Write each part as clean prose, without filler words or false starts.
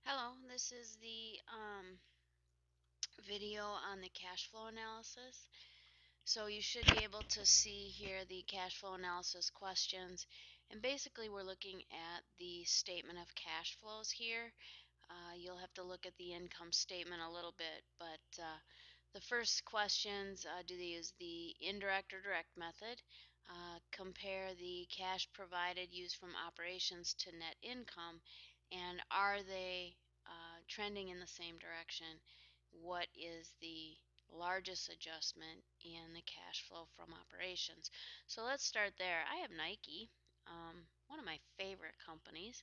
Hello, this is the video on the cash flow analysis. So you should be able to see here the cash flow analysis questions. And basically we're looking at the statement of cash flows here. You'll have to look at the income statement a little bit, but the first questions, do they use the indirect or direct method? Compare the cash provided used from operations to net income, and are they trending in the same direction? What is the largest adjustment in the cash flow from operations? So let's start there. I have Nike, one of my favorite companies.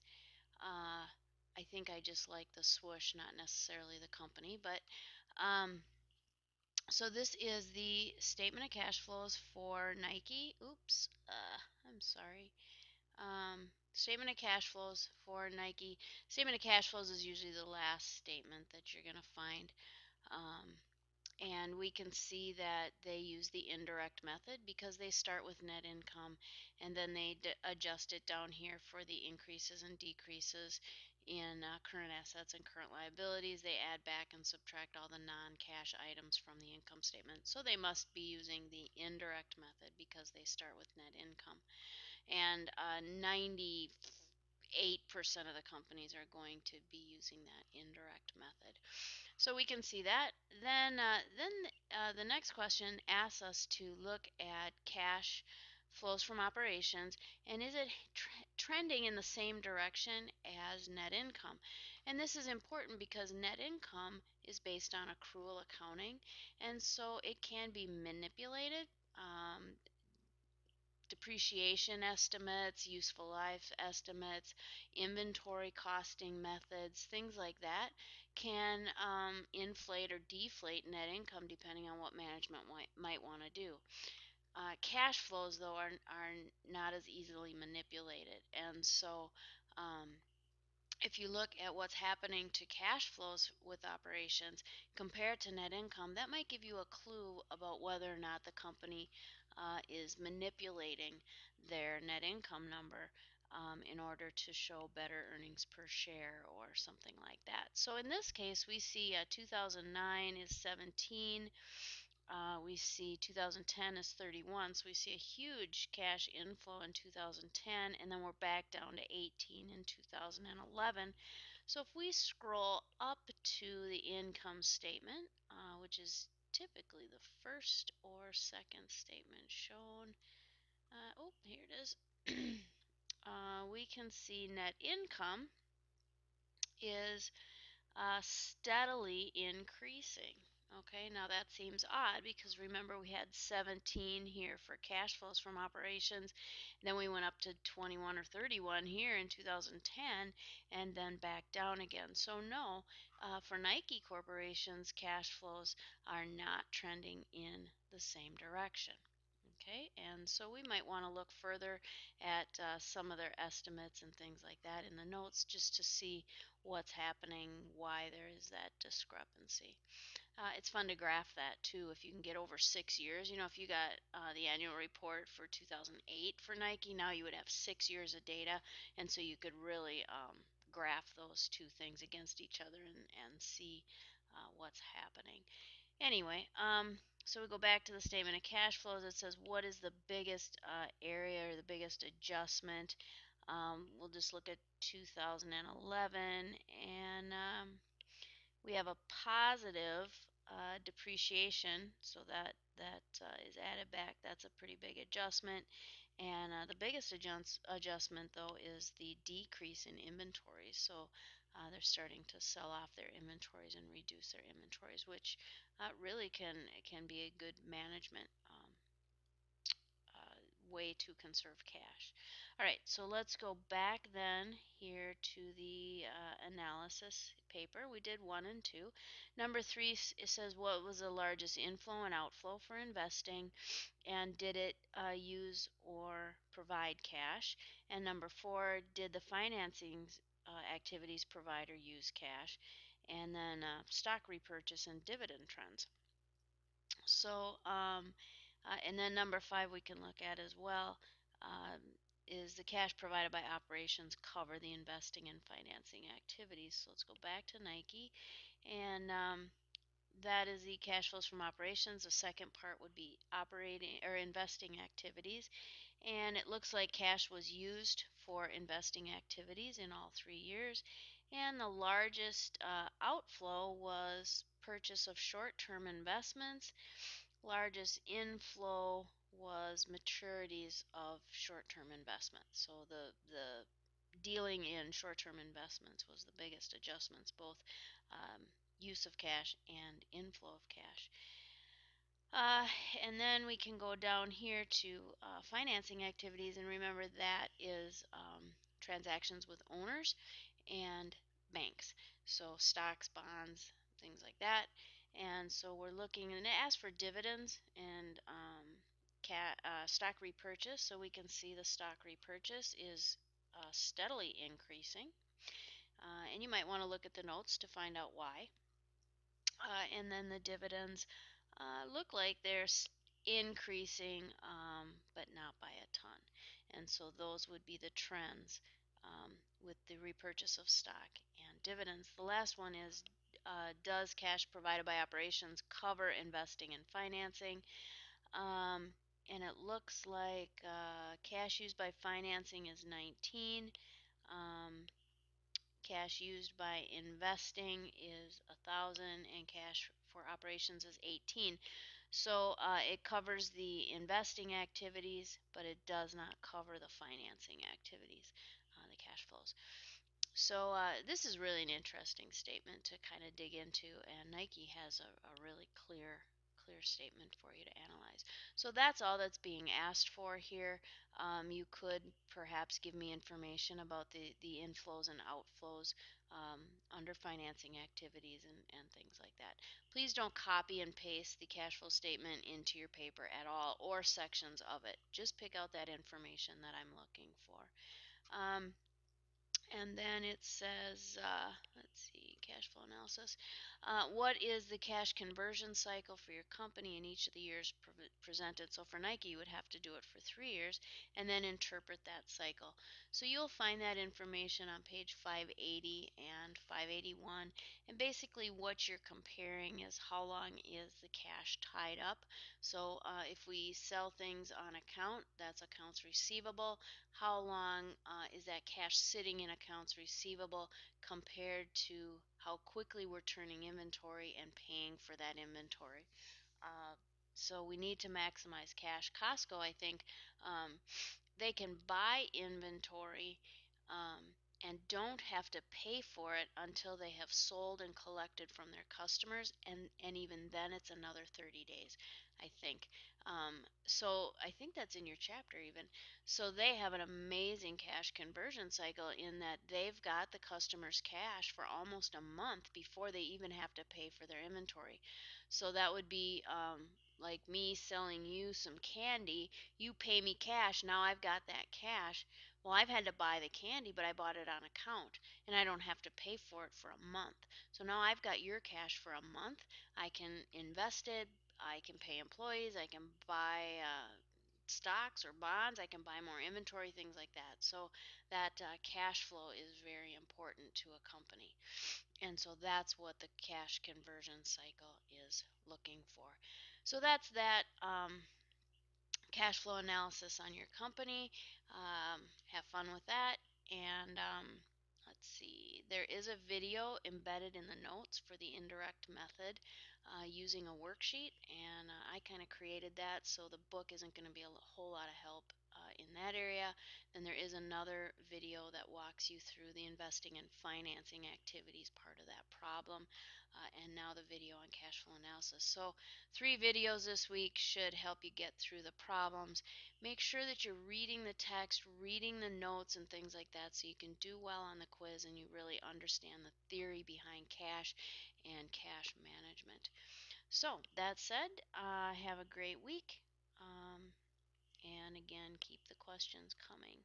Uh, I think I just like the swoosh, not necessarily the company, but um, so this is the statement of cash flows for Nike. Oops, I'm sorry. Statement of cash flows for Nike. Statement of cash flows is usually the last statement that you're going to find. Um, and we can see that they use the indirect method because they start with net income and then they adjust it down here for the increases and decreases in current assets and current liabilities. They add back and subtract all the non-cash items from the income statement. So they must be using the indirect method because they start with net income. And 98% of the companies are going to be using that indirect method. So we can see that. Then the next question asks us to look at cash flows from operations, and is it trending in the same direction as net income? And this is important because net income is based on accrual accounting, and so it can be manipulated. Depreciation estimates, useful life estimates, inventory costing methods, things like that can inflate or deflate net income depending on what management might want to do. Cash flows, though, are not as easily manipulated. And so if you look at what's happening to cash flows with operations compared to net income, that might give you a clue about whether or not the company is manipulating their net income number in order to show better earnings per share or something like that. So in this case, we see 2009 is 17. We see 2010 is 31, so we see a huge cash inflow in 2010, and then we're back down to 18 in 2011. So if we scroll up to the income statement, which is typically the first or second statement shown, oh, here it is. We can see net income is steadily increasing. Okay, now that seems odd because remember we had 17 here for cash flows from operations, then we went up to 21 or 31 here in 2010, and then back down again. So no, for Nike Corporation's cash flows are not trending in the same direction. Okay, and so we might want to look further at some of their estimates and things like that in the notes just to see what's happening, why there is that discrepancy. It's fun to graph that too if you can get over 6 years. You know, if you got the annual report for 2008 for Nike, now you would have 6 years of data, and so you could really graph those two things against each other and see what's happening. Anyway, so we go back to the statement of cash flows. It says what is the biggest area or the biggest adjustment. We'll just look at 2011, and we have a positive depreciation, so that is added back. That's a pretty big adjustment. And the biggest adjustment, though, is the decrease in inventories. So they're starting to sell off their inventories and reduce their inventories, which really can be a good management way to conserve cash. All right, so let's go back then here to the analysis paper. We did 1 and 2. Number 3, it says what was the largest inflow and outflow for investing, and did it use or provide cash? And number 4, did the financing activities provide or use cash? And then stock repurchase and dividend trends. So, and then number 5 we can look at as well. Um, is the cash provided by operations cover the investing and financing activities? So let's go back to Nike, and that is the cash flows from operations. The second part would be operating or investing activities, and it looks like cash was used for investing activities in all 3 years, and the largest outflow was purchase of short-term investments. Largest inflow was maturities of short-term investments. So the dealing in short-term investments was the biggest adjustments, both use of cash and inflow of cash. Uh, and then we can go down here to financing activities, and remember that is transactions with owners and banks. So stocks, bonds, things like that. And so we're looking, and it asks for dividends and stock repurchase. So we can see the stock repurchase is steadily increasing. And you might want to look at the notes to find out why. And then the dividends look like they're increasing, but not by a ton. And so those would be the trends with the repurchase of stock and dividends. The last one is does cash provided by operations cover investing and financing? And it looks like cash used by financing is 19. Um, Cash used by investing is 1,000, and cash for operations is 18. So it covers the investing activities, but it does not cover the financing activities, the cash flows. So this is really an interesting statement to kind of dig into, and Nike has a really clear statement for you to analyze. So that's all that's being asked for here. You could perhaps give me information about the inflows and outflows under financing activities and things like that. Please don't copy and paste the cash flow statement into your paper at all or sections of it. Just pick out that information that I'm looking for. And then it says, let's see, cash flow analysis. What is the cash conversion cycle for your company in each of the years presented? So for Nike, you would have to do it for 3 years and then interpret that cycle. So you'll find that information on page 580 and 581. And basically what you're comparing is how long is the cash tied up. So if we sell things on account, that's accounts receivable. How long is that cash sitting in accounts receivable compared to how quickly we're turning inventory and paying for that inventory. So we need to maximize cash. Costco, I think, they can buy inventory and don't have to pay for it until they have sold and collected from their customers, and even then it's another 30 days, I think. So I think that's in your chapter even. So they have an amazing cash conversion cycle in that they've got the customer's cash for almost a month before they even have to pay for their inventory. So that would be like me selling you some candy. You pay me cash. Now I've got that cash. Well, I've had to buy the candy, but I bought it on account, and I don't have to pay for it for a month. So now I've got your cash for a month. I can invest it. I can pay employees. I can buy stocks or bonds. I can buy more inventory, things like that. So that cash flow is very important to a company. And so that's what the cash conversion cycle is looking for. So that's that. Cash flow analysis on your company. Have fun with that. And let's see, there is a video embedded in the notes for the indirect method using a worksheet, and I kind of created that, so the book isn't going to be a whole lot of help in that area. Then there is another video that walks you through the investing and financing activities part of that problem, and now the video on cash flow analysis. So 3 videos this week should help you get through the problems. Make sure that you're reading the text, reading the notes and things like that so you can do well on the quiz and you really understand the theory behind cash and cash management. So that said, have a great week. And again, keep the questions coming.